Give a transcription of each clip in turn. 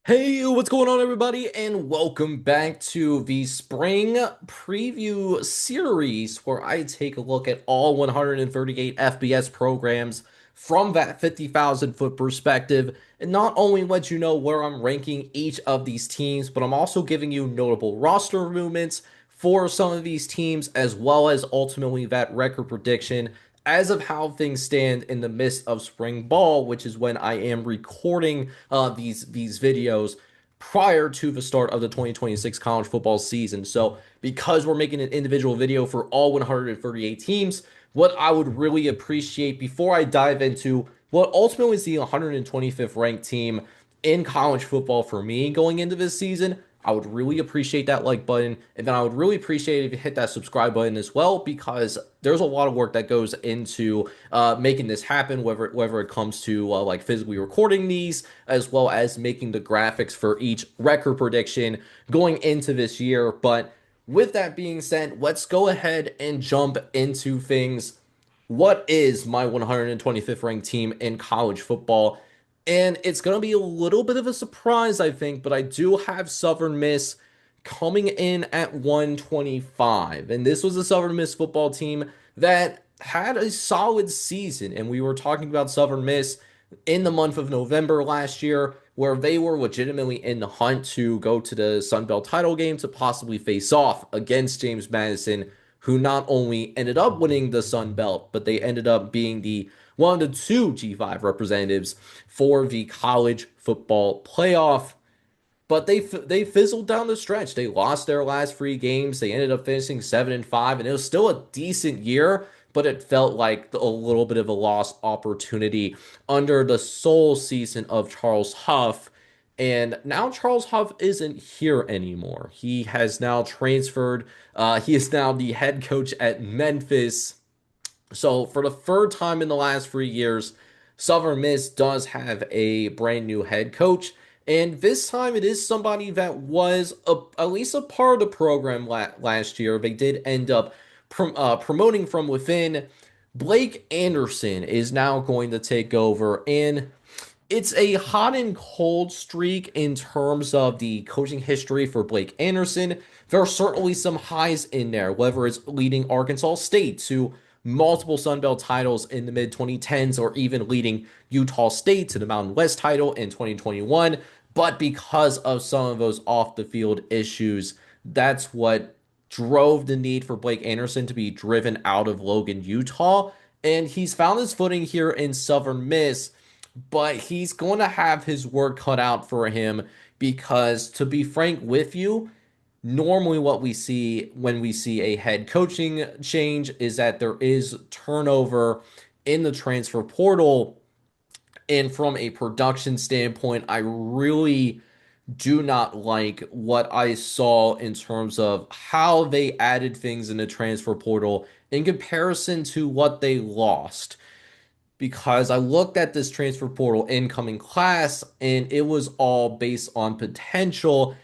Hey, what's going on, everybody? And welcome back to the spring preview series where I take a look at all 138 FBS programs from that 50,000 foot perspective, and not only let you know where I'm ranking each of these teams, but I'm also giving you notable roster movements for some of these teams, as well as ultimately that record prediction as of how things stand in the midst of spring ball, which is when I am recording these videos prior to the start of the 2026 college football season. So, because we're making an individual video for all 138 teams, what I would really appreciate before I dive into what ultimately is the 125th ranked team in college football for me going into this season, I would really appreciate that like button. And then I would really appreciate it if you hit that subscribe button as well, because there's a lot of work that goes into making this happen, whether it comes to like physically recording these, as well as making the graphics for each record prediction going into this year. But with that being said, let's go ahead and jump into things. What is my 125th ranked team in college football? And it's going to be a little bit of a surprise, I think, but I do have Southern Miss coming in at 125. And this was a Southern Miss football team that had a solid season. And we were talking about Southern Miss in the month of November last year, where they were legitimately in the hunt to go to the Sun Belt title game to possibly face off against James Madison, who not only ended up winning the Sun Belt, but they ended up being the one of the two G5 representatives for the college football playoff. But they fizzled down the stretch. They lost their last three games. They ended up finishing 7-5, and it was still a decent year, but it felt like a little bit of a lost opportunity under the sole season of Charles Huff. And now Charles Huff isn't here anymore. He has now transferred. He is now the head coach at Memphis. So for the third time in the last 3 years, Southern Miss does have a brand new head coach. And this time it is somebody that was at least a part of the program last year. They did end up promoting from within. Blake Anderson is now going to take over. And it's a hot and cold streak in terms of the coaching history for Blake Anderson. There are certainly some highs in there, whether it's leading Arkansas State to multiple Sun Belt titles in the mid 2010s or even leading Utah State to the Mountain West title in 2021. But because of some of those off the field issues, that's what drove the need for Blake Anderson to be driven out of Logan, Utah. And he's found his footing here in Southern Miss, but he's going to have his work cut out for him because, to be frank with you, normally what we see when we see a head coaching change is that there is turnover in the transfer portal. And from a production standpoint, I really do not like what I saw in terms of how they added things in the transfer portal in comparison to what they lost, because I looked at this transfer portal incoming class and it was all based on potential.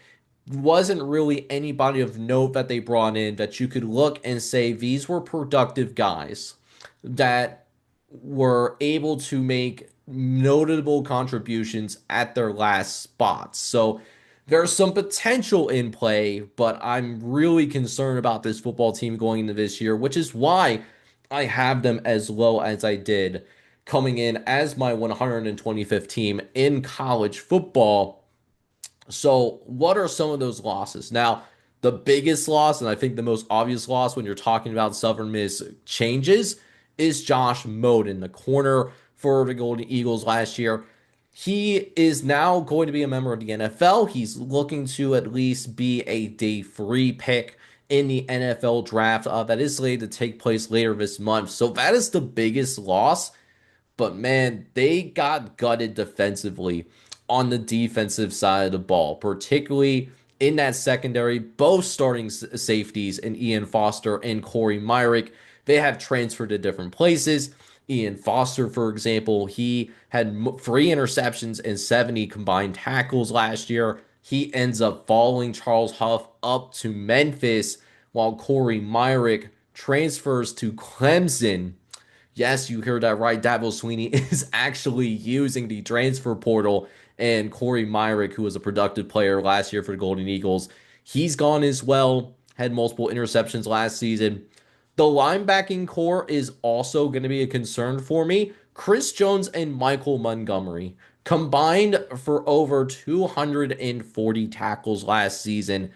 Wasn't really anybody of note that they brought in that you could look and say these were productive guys that were able to make notable contributions at their last spots. So there's some potential in play, but I'm really concerned about this football team going into this year, which is why I have them as low as I did, coming in as my 125th team in college football. So, what are some of those losses? Now, the biggest loss, and I think the most obvious loss when you're talking about Southern Miss changes, is Josh Moden, the corner for the Golden Eagles last year. He is now going to be a member of the NFL. He's looking to at least be a day three pick in the NFL draft that is slated to take place later this month. So that is the biggest loss. But man, they got gutted defensively on the defensive side of the ball, particularly in that secondary. Both starting safeties in Ian Foster and Corey Myrick, they have transferred to different places. Ian Foster, for example, he had 3 interceptions and 70 combined tackles last year. He ends up following Charles Huff up to Memphis, while Corey Myrick transfers to Clemson. Yes, you heard that right. Dabo Sweeney is actually using the transfer portal and Corey Myrick, who was a productive player last year for the Golden Eagles, he's gone as well. Had multiple interceptions last season. The linebacking core is also going to be a concern for me. Chris Jones and Michael Montgomery combined for over 240 tackles last season,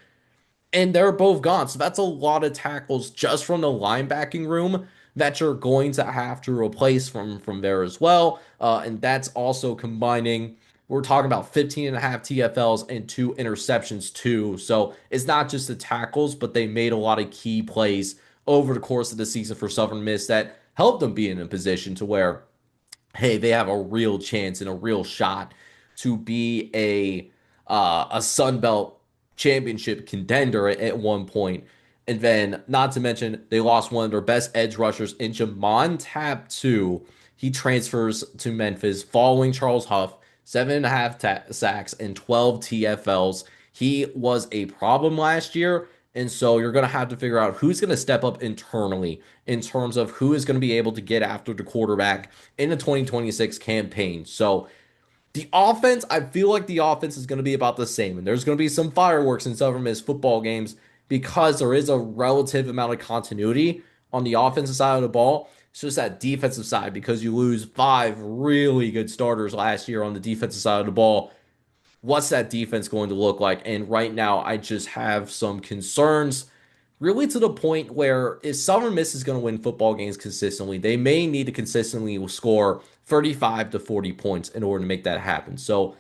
and they're both gone. So that's a lot of tackles just from the linebacking room that you're going to have to replace from there as well. And that's also combining. We're talking about 15 and a half TFLs and two interceptions too. So it's not just the tackles, but they made a lot of key plays over the course of the season for Southern Miss that helped them be in a position to where, hey, they have a real chance and a real shot to be a Sun Belt championship contender at one point. And then, not to mention, they lost one of their best edge rushers in Jamon Tab 2. He transfers to Memphis following Charles Huff, 7.5 sacks and 12 TFLs. He was a problem last year. And so you're going to have to figure out who's going to step up internally in terms of who is going to be able to get after the quarterback in the 2026 campaign. So the offense, I feel like the offense is going to be about the same. And there's going to be some fireworks in Southern Miss football games because there is a relative amount of continuity on the offensive side of the ball. It's just that defensive side because you lose five really good starters last year on the defensive side of the ball. What's that defense going to look like? And right now, I just have some concerns, really to the point where if Southern Miss is going to win football games consistently, they may need to consistently score 35 to 40 points in order to make that happen. So,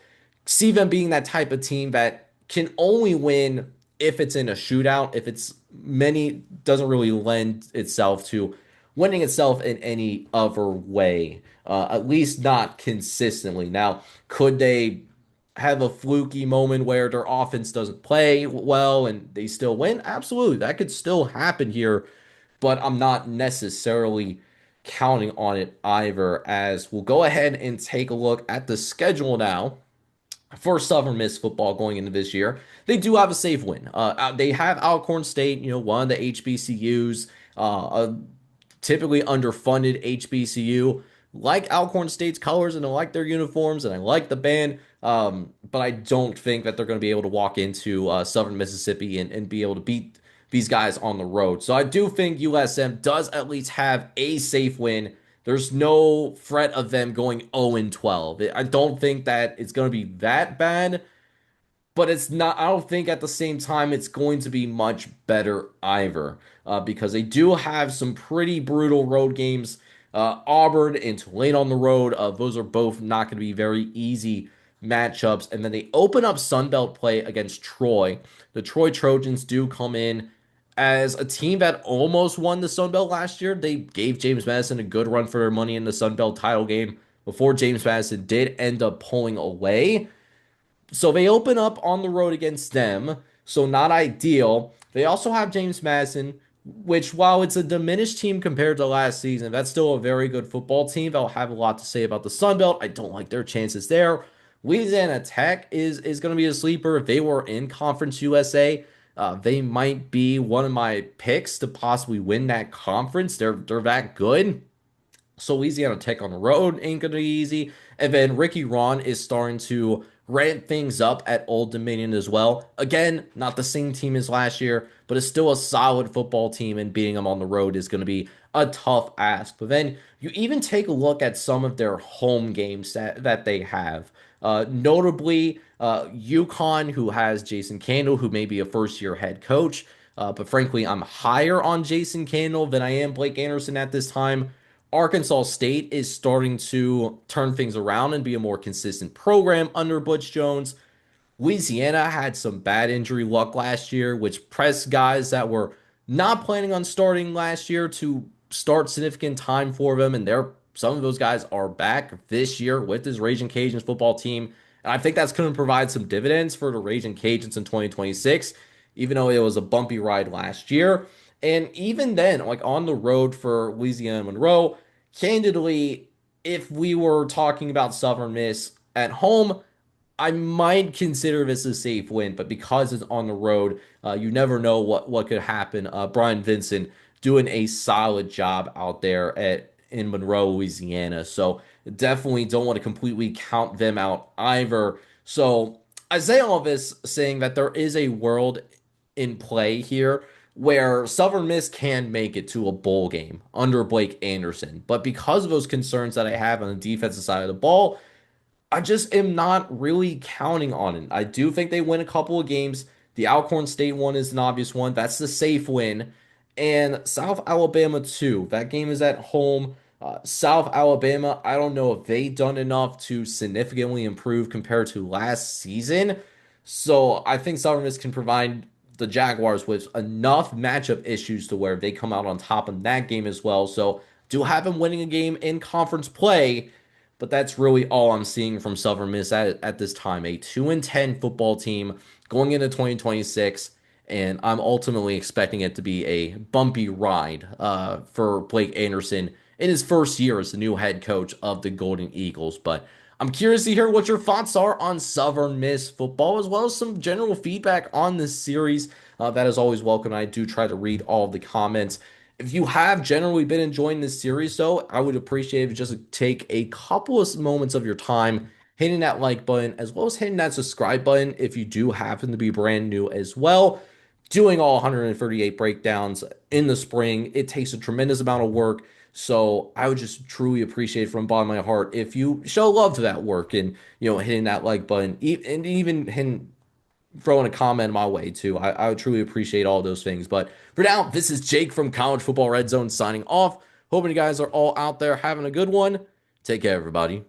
see them being that type of team that can only win if it's in a shootout, if it's many, doesn't really lend itself to winning itself in any other way, at least not consistently. Now, could they have a fluky moment where their offense doesn't play well and they still win? Absolutely. That could still happen here, but I'm not necessarily counting on it either. As we'll go ahead and take a look at the schedule now for Southern Miss football going into this year. They do have a safe win. They have Alcorn State, one of the HBCUs, a typically underfunded HBCU. Like Alcorn State's colors and I like their uniforms and I like the band, but I don't think that they're going to be able to walk into Southern Mississippi and be able to beat these guys on the road. So I do think USM does at least have a safe win. There's no threat of them going 0-12. I don't think that it's going to be that bad, but it's not. I don't think at the same time it's going to be much better either, because they do have some pretty brutal road games. Auburn and Tulane on the road. Those are both not going to be very easy matchups. And then they open up Sunbelt play against Troy. The Troy Trojans do come in as a team that almost won the Sunbelt last year. They gave James Madison a good run for their money in the Sunbelt title game before James Madison did end up pulling away. So they open up on the road against them. So not ideal. They also have James Madison, which while it's a diminished team compared to last season, that's still a very good football team. They'll have a lot to say about the Sun Belt. I don't like their chances there. Louisiana Tech is going to be a sleeper. If they were in Conference USA, they might be one of my picks to possibly win that conference. They're that good. So Louisiana Tech on the road ain't going to be easy. And then Ricky Ron is starting to ramp things up at Old Dominion as well. Again, not the same team as last year, but it's still a solid football team, and beating them on the road is going to be a tough ask. But then you even take a look at some of their home games that they have. Notably, UConn, who has Jason Candle, who may be a first-year head coach. But frankly, I'm higher on Jason Candle than I am Blake Anderson at this time. Arkansas State is starting to turn things around and be a more consistent program under Butch Jones. Louisiana had some bad injury luck last year, which pressed guys that were not planning on starting last year to start significant time for them. And some of those guys are back this year with this Raging Cajuns football team. And I think that's going to provide some dividends for the Raging Cajuns in 2026, even though it was a bumpy ride last year. And even then, like on the road for Louisiana Monroe, candidly, if we were talking about Southern Miss at home, I might consider this a safe win, but because it's on the road, you never know what could happen. Brian Vincent doing a solid job out there in Monroe, Louisiana. So definitely don't want to completely count them out either. So I say all this saying that there is a world in play here where Southern Miss can make it to a bowl game under Blake Anderson. But because of those concerns that I have on the defensive side of the ball, I just am not really counting on it. I do think they win a couple of games. The Alcorn State one is an obvious one. That's the safe win. And South Alabama, too. That game is at home. South Alabama, I don't know if they done enough to significantly improve compared to last season. So I think Southern Miss can provide the Jaguars with enough matchup issues to where they come out on top in that game as well. So do have them winning a game in conference play, but that's really all I'm seeing from Southern Miss at this time. A 2-10 football team going into 2026, and I'm ultimately expecting it to be a bumpy ride for Blake Anderson in his first year as the new head coach of the Golden Eagles. But I'm curious to hear what your thoughts are on Southern Miss football, as well as some general feedback on this series. That is always welcome. I do try to read all of the comments. If you have generally been enjoying this series, though, I would appreciate if you just take a couple of moments of your time hitting that like button, as well as hitting that subscribe button if you do happen to be brand new as well. Doing all 138 breakdowns in the spring, it takes a tremendous amount of work. So I would just truly appreciate from the bottom of my heart if you show love to that work and hitting that like button and even hitting throwing a comment my way too. I would truly appreciate all those things. But for now, this is Jake from College Football Red Zone signing off. Hoping you guys are all out there having a good one. Take care, everybody.